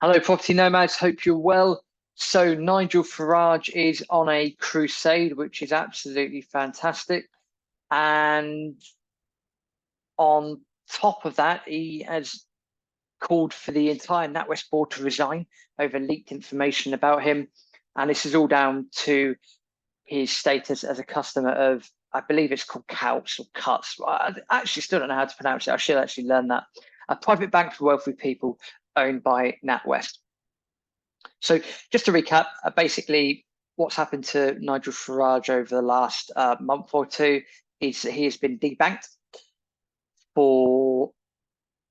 Hello, property nomads. Hope you're well. So Nigel Farage is on a crusade, which is absolutely fantastic. And on top of that, he has called for the entire NatWest board to resign over leaked information about him. And this is all down to his status as a customer of, I believe it's called Couts or Cuts. I actually still don't know how to pronounce it. I should actually learn that. A private bank for wealthy people owned by NatWest. So just to recap, basically what's happened to Nigel Farage over the last month or two is that he has been debanked for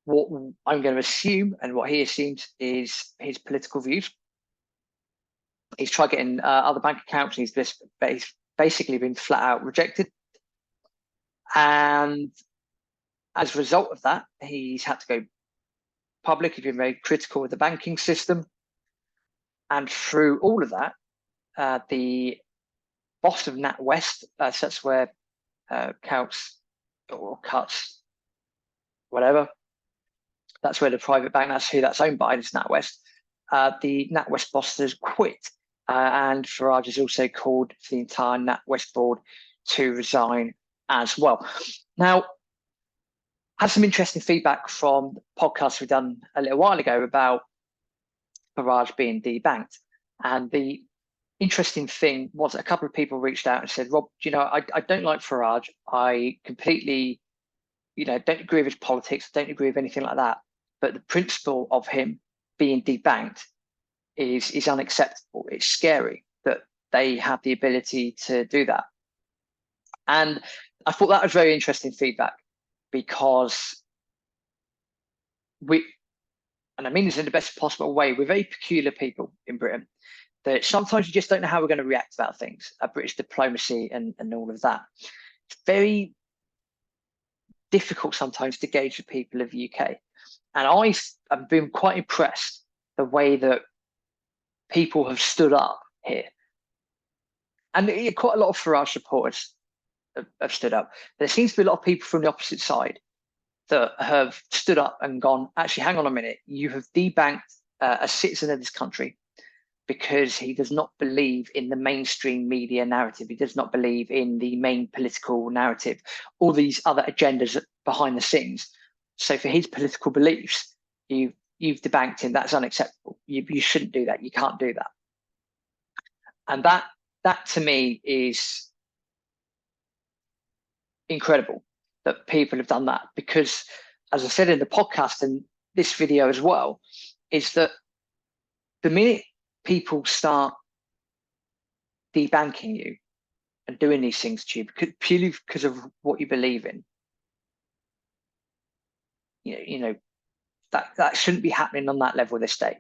what I'm going to assume and what he assumes is his political views. He's tried getting other bank accounts and he's basically been flat out rejected. And as a result of that, he's had to go public. He's been very critical of the banking system. And through all of that, the boss of NatWest, so that's where Couts or Cuts, whatever, that's where the private bank, that's who that's owned by, is NatWest. The NatWest boss has quit, and Farage has also called for the entire NatWest board to resign as well. Now, I had some interesting feedback from podcasts we've done a little while ago about Farage being debanked. And the interesting thing was a couple of people reached out and said, Rob, I don't like Farage. I completely, don't agree with his politics, don't agree with anything like that. But the principle of him being debanked is unacceptable. It's scary that they have the ability to do that. And I thought that was very interesting feedback because and I mean this in the best possible way, we're very peculiar people in Britain, that sometimes you just don't know how we're going to react about things, British diplomacy and all of that. It's very difficult sometimes to gauge the people of the UK. And I've been quite impressed the way that people have stood up here. And quite a lot of Farage supporters have stood up. There seems to be a lot of people from the opposite side that have stood up and gone, actually, hang on a minute, you have debanked a citizen of this country because he does not believe in the mainstream media narrative. He does not believe in the main political narrative, all these other agendas behind the scenes. So for his political beliefs, you've debanked him. That's unacceptable. You shouldn't do that. You can't do that. And that to me is incredible that people have done that, because as I said in the podcast and this video as well, is that the minute people start debanking you and doing these things to you purely because of what you believe in, that shouldn't be happening on that level this day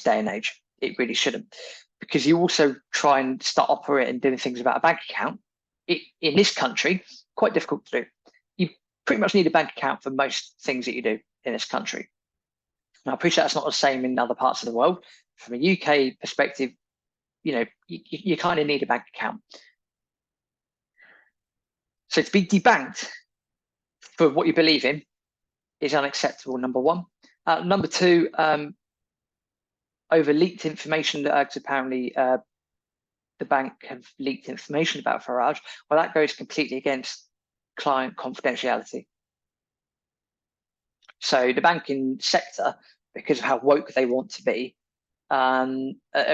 and age. It really shouldn't, because you also try and start operating doing things about a bank account. In this country, quite difficult to do. You pretty much need a bank account for most things that you do in this country. Now, I appreciate that's not the same in other parts of the world. From a UK perspective, you kind of need a bank account. So to be debanked for what you believe in is unacceptable, number one. Number two, over leaked information that apparently the bank have leaked information about Farage. Well, that goes completely against client confidentiality. So the banking sector, because of how woke they want to be, are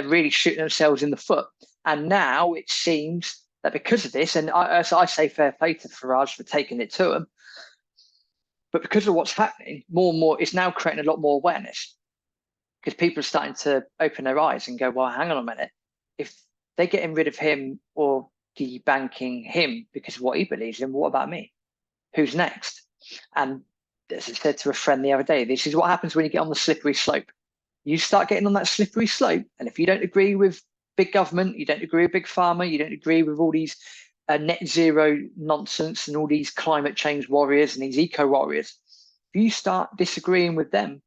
really shooting themselves in the foot. And now it seems that because of this, and I say fair play to Farage for taking it to them, but because of what's happening, more and more, it's now creating a lot more awareness, because people are starting to open their eyes and go, well, hang on a minute. If they're getting rid of him or debanking him because of what he believes in, what about me? Who's next? And as I said to a friend the other day, this is what happens when you get on the slippery slope. You start getting on that slippery slope, and if you don't agree with big government, you don't agree with big pharma, you don't agree with all these net zero nonsense and all these climate change warriors and these eco warriors, if you start disagreeing with them,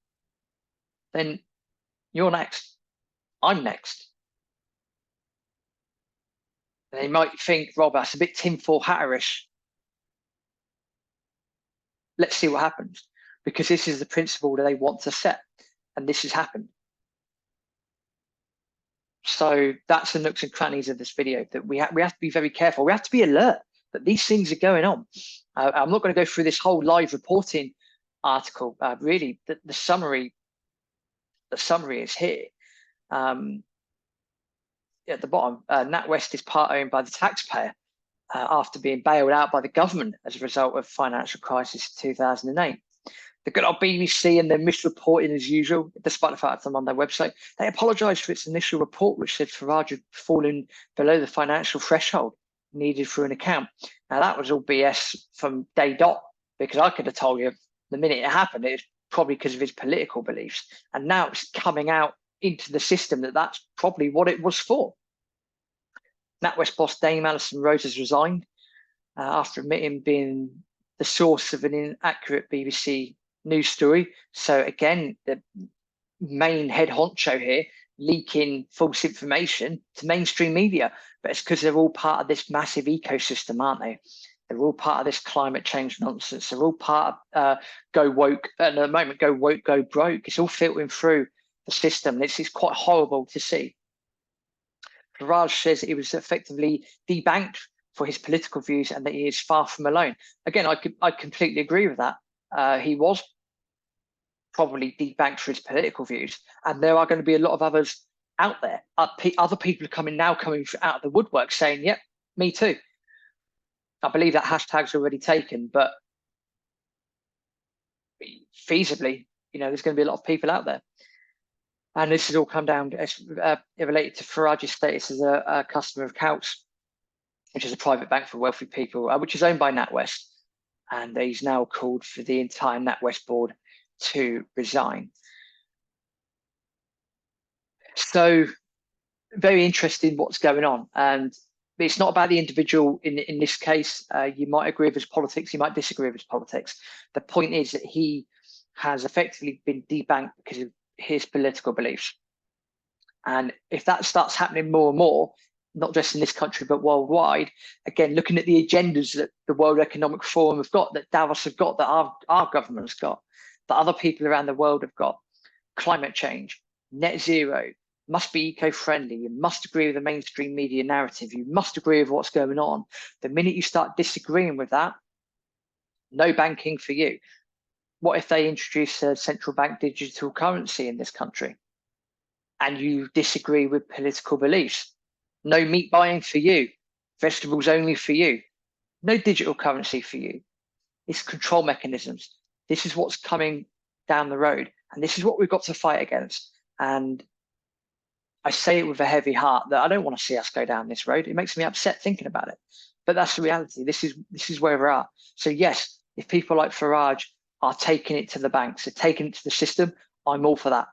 then you're next. I'm next. And they might think, Rob, that's a bit tinfoil hatterish. Let's see what happens, because this is the principle that they want to set. and this has happened. So that's the nooks and crannies of this video, that we have to be very careful. We have to be alert that these things are going on. I'm not going to go through this whole live reporting article. Really, the summary is here. At the bottom, NatWest is part owned by the taxpayer after being bailed out by the government as a result of financial crisis 2008. The good old BBC and their misreporting as usual, despite the fact I'm on their website. They apologised for its initial report, which said Farage had fallen below the financial threshold needed for an account. Now, that was all BS from day dot, because I could have told you the minute it happened, it was probably because of his political beliefs. And now it's coming out into the system that that's probably what it was for. NatWest boss Dame Alison Rose has resigned after admitting being the source of an inaccurate BBC news story. So again, the main head honcho here leaking false information to mainstream media, but it's because they're all part of this massive ecosystem, aren't they? They're all part of this climate change nonsense. They're all part of go woke. At the moment, go woke, go broke. It's all filtering through the system. It's quite horrible to see. Farage says he was effectively debanked for his political views and that he is far from alone. Again, I completely agree with that. He was probably debanked for his political views, and there are going to be a lot of others out there. Other people are coming out of the woodwork saying, "Yep, me too." I believe that hashtag's already taken, but feasibly, there's going to be a lot of people out there. And this has all come down related to Farage's status as a customer of Coutts, which is a private bank for wealthy people, which is owned by NatWest. And he's now called for the entire NatWest board to resign. So very interesting what's going on. And it's not about the individual in this case. You might agree with his politics, you might disagree with his politics. The point is that he has effectively been debanked because of his political beliefs. And if that starts happening more and more, not just in this country, but worldwide, again, looking at the agendas that the World Economic Forum have got, that Davos have got, that our government's got, that other people around the world have got, climate change, net zero, must be eco-friendly, you must agree with the mainstream media narrative, you must agree with what's going on. The minute you start disagreeing with that, no banking for you. What if they introduce a central bank digital currency in this country and you disagree with political beliefs? No meat buying for you, vegetables only for you, no digital currency for you. It's control mechanisms. This is what's coming down the road, and this is what we've got to fight against. And I say it with a heavy heart that I don't want to see us go down this road. It makes me upset thinking about it, but that's the reality. This is where we're at. So yes, if people like Farage are taking it to the banks, are taking it to the system, I'm all for that.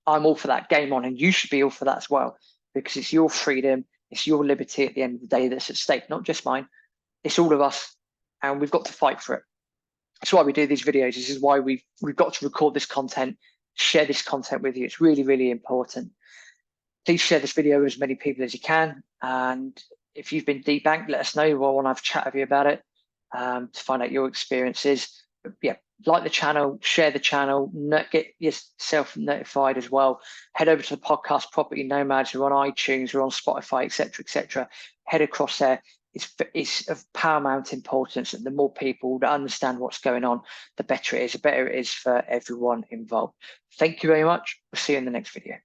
I'm all for that. Game on. And you should be all for that as well, because it's your freedom, it's your liberty at the end of the day that's at stake, not just mine. It's all of us, and we've got to fight for it. That's why we do these videos. This is why we've got to record this content, share this content with you. It's really, really important. Please share this video with as many people as you can. And if you've been debanked, let us know. We'll want to have a chat with you about it to find out your experiences. But yeah, like the channel, share the channel, get yourself notified as well. Head over to the podcast Property Nomads. We're on iTunes, we're on Spotify, etc. Head across there. It's of paramount importance that the more people that understand what's going on, the better it is, the better it is for everyone involved. Thank you very much. We'll see you in the next video.